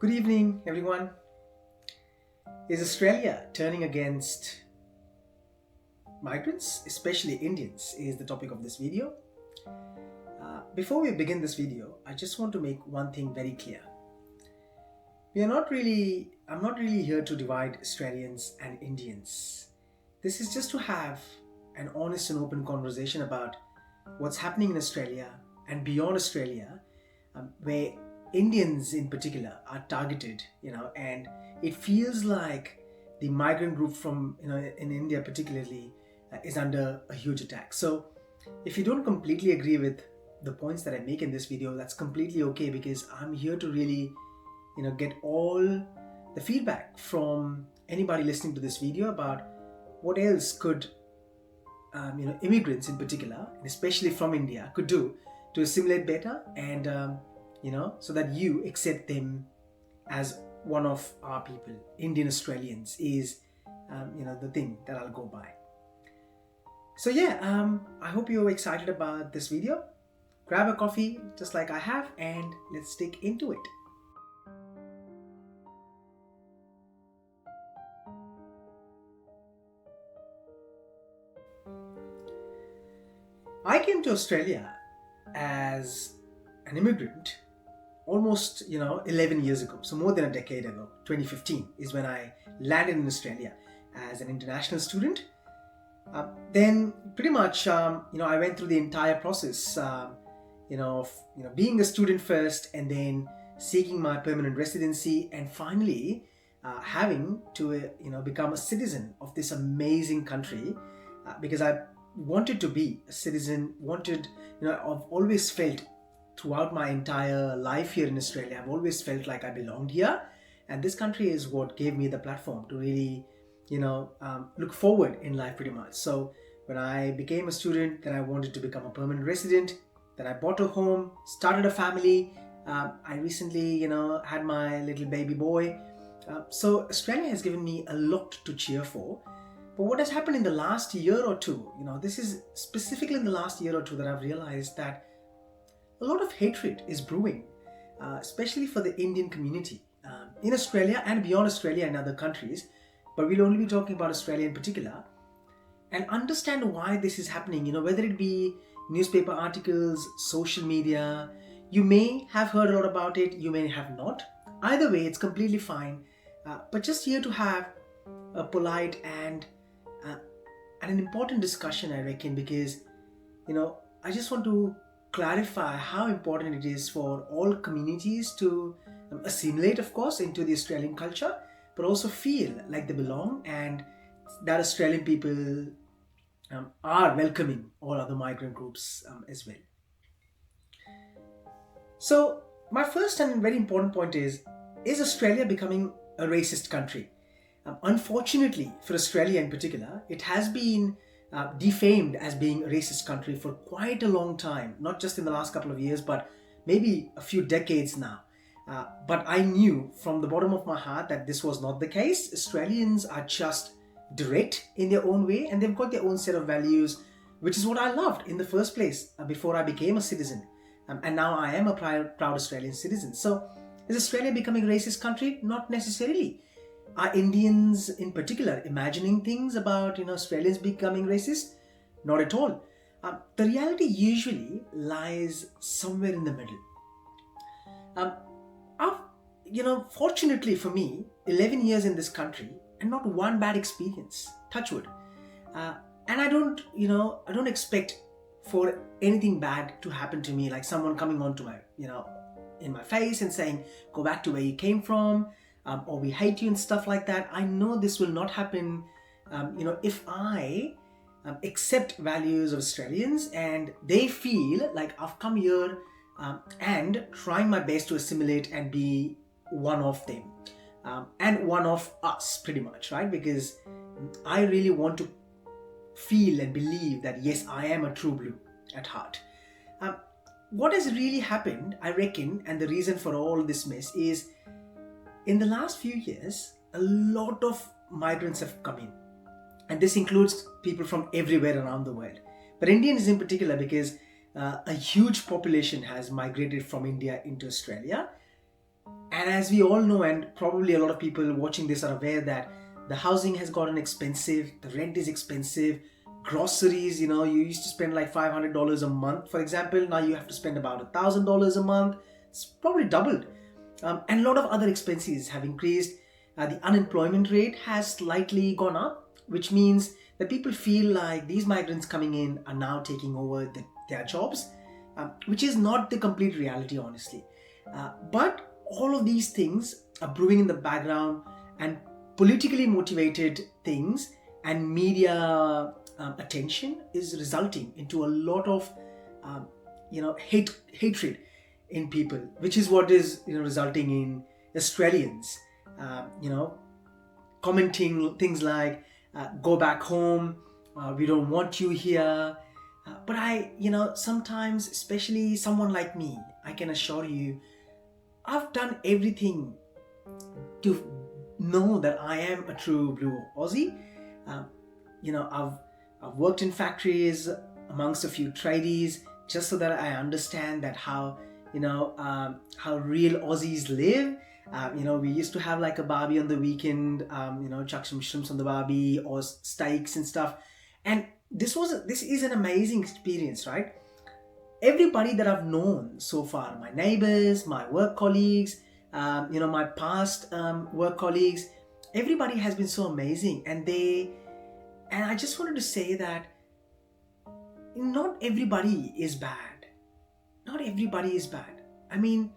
Good evening, everyone. Is Australia turning against migrants, especially Indians, is the topic of this video. Before we begin this video, I just want to make one thing very clear. I'm not really here to divide Australians and Indians. This is just to have an honest and open conversation about what's happening in Australia and beyond Australia, where Indians in particular are targeted, and it feels like the migrant group from, in India particularly, is under a huge attack. So if you don't completely agree with the points that I make in this video, that's completely okay, because I'm here to really, get all the feedback from anybody listening to this video about what else could, immigrants in particular, and especially from India, could do to assimilate better and, so that you accept them as one of our people. Indian Australians is, the thing that I'll go by. So I hope you're excited about this video. Grab a coffee just like I have and let's stick into it. I came to Australia as an immigrant almost 11 years ago, so more than a decade ago. 2015 is when I landed in Australia as an international student. Then pretty much I went through the entire process of being a student first, and then seeking my permanent residency, and finally having to become a citizen of this amazing country, because I wanted to be a citizen. I've always felt throughout my entire life here in Australia, I've always felt like I belonged here, and this country is what gave me the platform to really look forward in life pretty much. So when I became a student, then I wanted to become a permanent resident, then I bought a home, started a family. I recently had my little baby boy. So Australia has given me a lot to cheer for. But what has happened in the last year or two, this is specifically in the last year or two that I've realized that a lot of hatred is brewing, especially for the Indian community in Australia and beyond Australia and other countries. But we'll only be talking about Australia in particular, and understand why this is happening, whether it be newspaper articles, social media. You may have heard a lot about it, you may have not. Either way, it's completely fine. But just here to have a polite and an important discussion, I reckon, because I just want to clarify how important it is for all communities to assimilate, of course, into the Australian culture, but also feel like they belong, and that Australian people are welcoming all other migrant groups as well. So my first and very important point is Australia becoming a racist country? Unfortunately for Australia in particular, it has been defamed as being a racist country for quite a long time, not just in the last couple of years, but maybe a few decades now. But I knew from the bottom of my heart that this was not the case. Australians are just direct in their own way, and they've got their own set of values, which is what I loved in the first place before I became a citizen. And now I am a proud Australian citizen. So is Australia becoming a racist country? Not necessarily. Are Indians in particular imagining things about Australians becoming racist? Not at all. The reality usually lies somewhere in the middle. Fortunately for me, 11 years in this country and not one bad experience, touch wood. And I don't expect for anything bad to happen to me, like someone coming on to my, in my face and saying, go back to where you came from, or we hate you and stuff like that. I know this will not happen, if I accept values of Australians and they feel like I've come here and trying my best to assimilate and be one of them, and one of us pretty much, right? Because I really want to feel and believe that yes, I am a true blue at heart. What has really happened, I reckon, and the reason for all this mess is, in the last few years, a lot of migrants have come in, and this includes people from everywhere around the world, but Indians in particular, because a huge population has migrated from India into Australia. And as we all know, and probably a lot of people watching this are aware, that the housing has gotten expensive, the rent is expensive, groceries, you used to spend like $500 a month, for example. Now you have to spend about $1,000 a month. It's probably doubled. And a lot of other expenses have increased. The unemployment rate has slightly gone up, which means that people feel like these migrants coming in are now taking over their jobs, which is not the complete reality, honestly. But all of these things are brewing in the background, and politically motivated things and media attention is resulting into a lot of hatred in people, which is what is resulting in Australians commenting things like go back home, we don't want you here. But sometimes, especially someone like me, I can assure you, I've done everything to know that I am a true blue Aussie. I've worked in factories amongst a few tradies, just so that I understand that how real Aussies live. We used to have like a barbie on the weekend, chuck some shrimps on the barbie or steaks and stuff. And this is an amazing experience, right? Everybody that I've known so far, my neighbors, my work colleagues, my past work colleagues, everybody has been so amazing. And I just wanted to say that not everybody is bad. Not everybody is bad. I mean,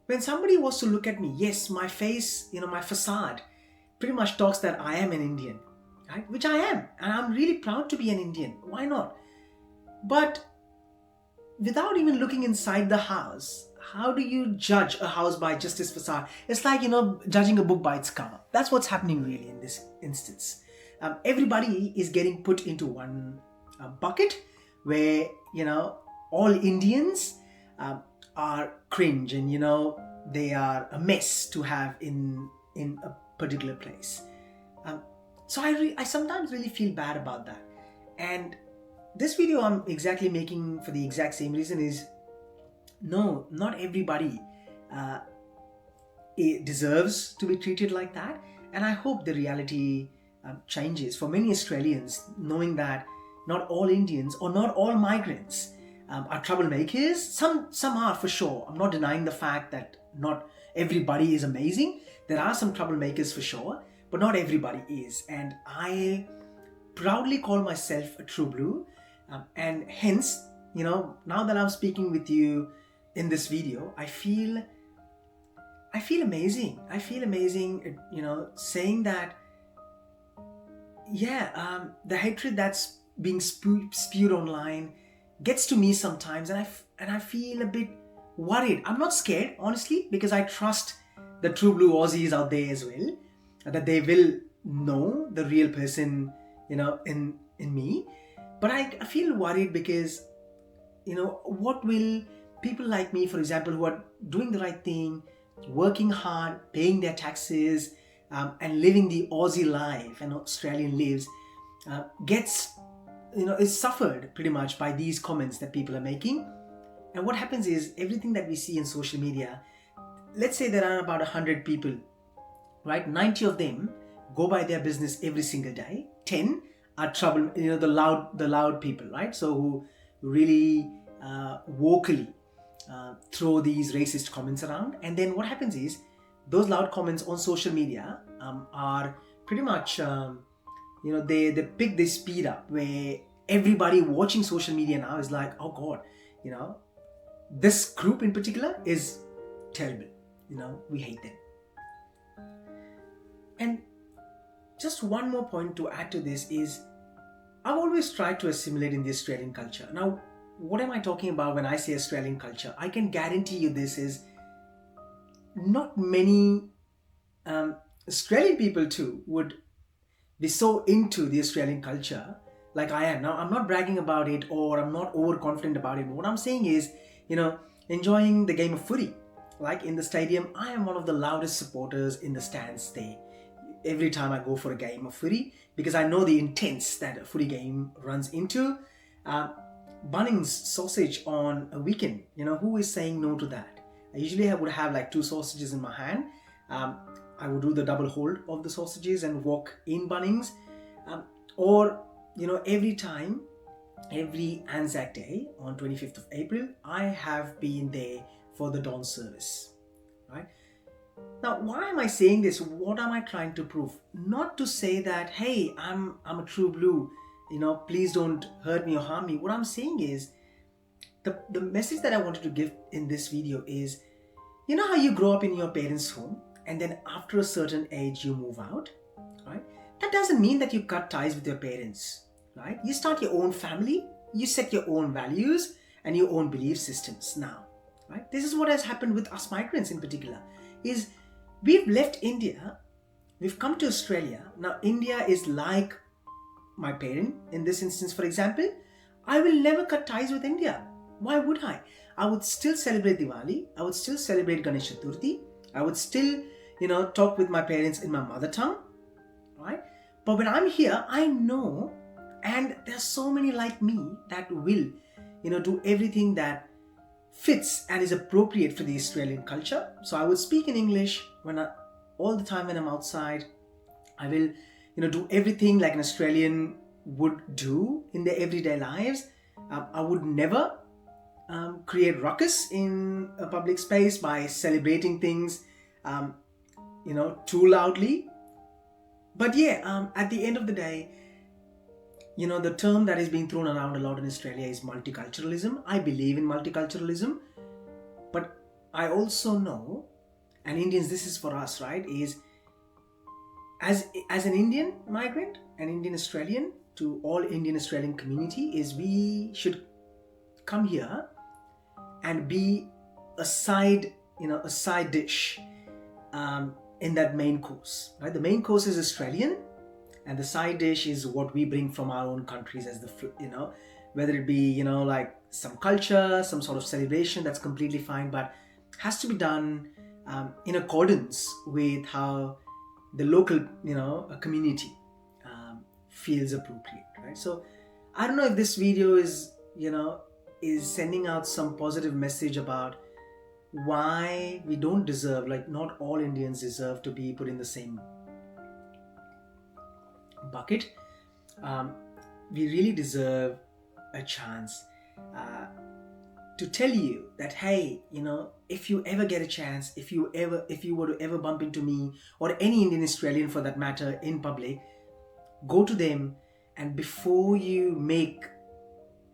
when somebody was to look at me, yes, my face, my facade pretty much talks that I am an Indian, right? Which I am. And I'm really proud to be an Indian. Why not? But without even looking inside the house, how do you judge a house by just its facade? It's like, judging a book by its cover. That's what's happening really in this instance. Everybody is getting put into one bucket where, all Indians are cringe and, they are a mess to have in a particular place. So I sometimes really feel bad about that. And this video I'm exactly making for the exact same reason is, no, not everybody deserves to be treated like that. And I hope the reality changes for many Australians, knowing that not all Indians or not all migrants are troublemakers. Some are, for sure. I'm not denying the fact that not everybody is amazing. There are some troublemakers for sure, but not everybody is. And I proudly call myself a true blue. And hence, now that I'm speaking with you in this video, I feel amazing. I feel amazing, saying that, the hatred that's being spewed online gets to me sometimes, and I feel a bit worried. I'm not scared, honestly, because I trust the true blue Aussies out there as well, that they will know the real person, in me. But I feel worried because, what will people like me, for example, who are doing the right thing, working hard, paying their taxes, and living the Aussie life and Australian lives, is suffered pretty much by these comments that people are making. And what happens is, everything that we see in social media, let's say there are about 100 people, right? 90 of them go by their business every single day. 10 are trouble, the loud people, right? So who really vocally throw these racist comments around. And then what happens is, those loud comments on social media are pretty much, they pick this speed up where everybody watching social media now is like, oh God, this group in particular is terrible. We hate them. And just one more point to add to this is, I've always tried to assimilate in the Australian culture. Now, what am I talking about when I say Australian culture? I can guarantee you this is not many Australian people too would be so into the Australian culture like I am. Now, I'm not bragging about it or I'm not overconfident about it. But what I'm saying is, enjoying the game of footy. Like in the stadium, I am one of the loudest supporters in the stands there. Every time I go for a game of footy, because I know the intense that a footy game runs into. Bunnings sausage on a weekend, who is saying no to that, I usually would have like 2 sausages in my hand. Um, I would do the double hold of the sausages and walk in Bunnings. Or, every Anzac Day on 25th of April, I have been there for the dawn service, right? Now, why am I saying this? What am I trying to prove? Not to say that, hey, I'm a true blue, please don't hurt me or harm me. What I'm saying is, the message that I wanted to give in this video is, you know how you grow up in your parents' home and then after a certain age you move out, right? That doesn't mean that you cut ties with your parents, right? You start your own family, you set your own values and your own belief systems now, right? This is what has happened with us migrants in particular, is we've left India, we've come to Australia. Now India is like my parent in this instance, for example. I will never cut ties with India. Why would I? I would still celebrate Diwali. I would still celebrate Ganesh Chaturthi. I would still, talk with my parents in my mother tongue, right? But when I'm here, I know, and there's so many like me that will, do everything that fits and is appropriate for the Australian culture. So I would speak in English all the time when I'm outside. I will, do everything like an Australian would do in their everyday lives. I would never create ruckus in a public space by celebrating things, too loudly. But yeah, at the end of the day, the term that is being thrown around a lot in Australia is multiculturalism. I believe in multiculturalism, but I also know, and Indians, this is for us, right, is as an Indian migrant, an Indian Australian, to all Indian Australian community, is we should come here and be a side dish in that main course, right? The main course is Australian, and the side dish is what we bring from our own countries as whether it be, like some culture, some sort of celebration, that's completely fine, but has to be done in accordance with how the local, community feels appropriate, right? So I don't know if this video is sending out some positive message about why we don't deserve, like not all Indians deserve to be put in the same bucket. We really deserve a chance to tell you that, hey, if you ever get a chance, if you were to ever bump into me or any Indian Australian for that matter in public, go to them, and before you make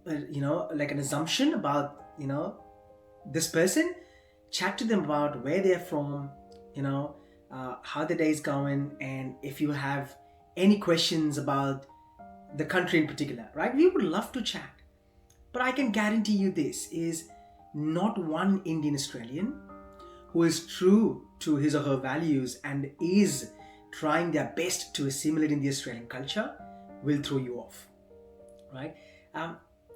like an assumption about this person, chat to them about where they're from, how the day is going, and if you have any questions about the country in particular, right? We would love to chat. But I can guarantee you this is not one Indian Australian who is true to his or her values and is trying their best to assimilate in the Australian culture will throw you off, right?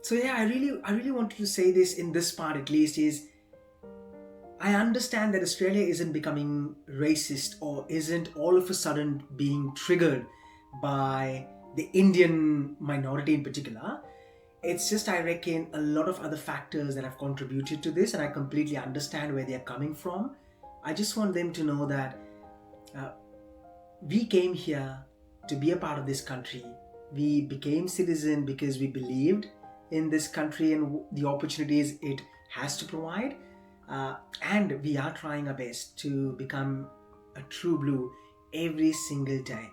So yeah, I really wanted to say this in this part at least, is I understand that Australia isn't becoming racist or isn't all of a sudden being triggered by the Indian minority in particular. It's just, I reckon, a lot of other factors that have contributed to this, and I completely understand where they're coming from. I just want them to know that we came here to be a part of this country. We became citizen because we believed in this country and the opportunities it has to provide. And we are trying our best to become a true blue every single day.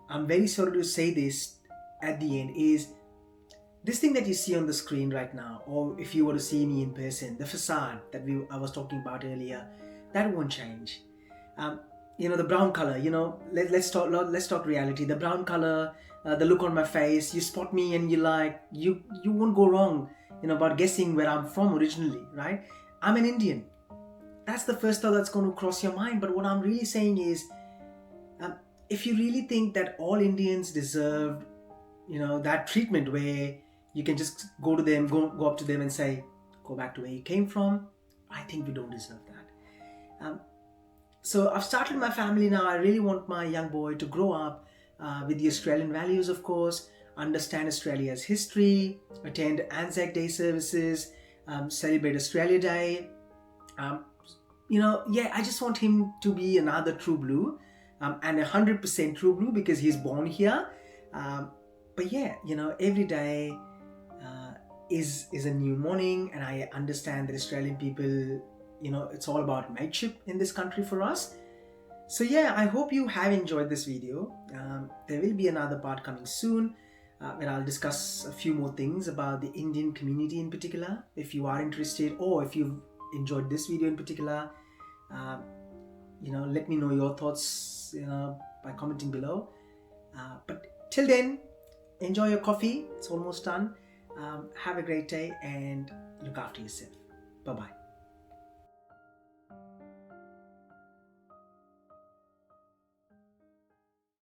I'm very sorry to say this at the end, is this thing that you see on the screen right now, or if you were to see me in person, the facade that I was talking about earlier, that won't change. The brown color, let's talk reality. The brown color, the look on my face, you spot me and you won't go wrong, about guessing where I'm from originally, right? I'm an Indian. That's the first thought that's going to cross your mind. But what I'm really saying is, if you really think that all Indians deserve, that treatment where you can just go up to them and say, go back to where you came from, I think we don't deserve that. So I've started my family now. I really want my young boy to grow up with the Australian values, of course, understand Australia's history, attend Anzac Day services, celebrate Australia Day, Um, yeah, I just want him to be another true blue, and 100% true blue because he's born here. Um, but yeah, every day is a new morning, and I understand that Australian people, it's all about mateship in this country for us. So yeah, I hope you have enjoyed this video. There will be another part coming soon, where I'll discuss a few more things about the Indian community in particular. If you are interested, or if you've enjoyed this video in particular, uh, let me know your thoughts, by commenting below. But till then, enjoy your coffee. It's almost done. Have a great day and look after yourself. Bye bye.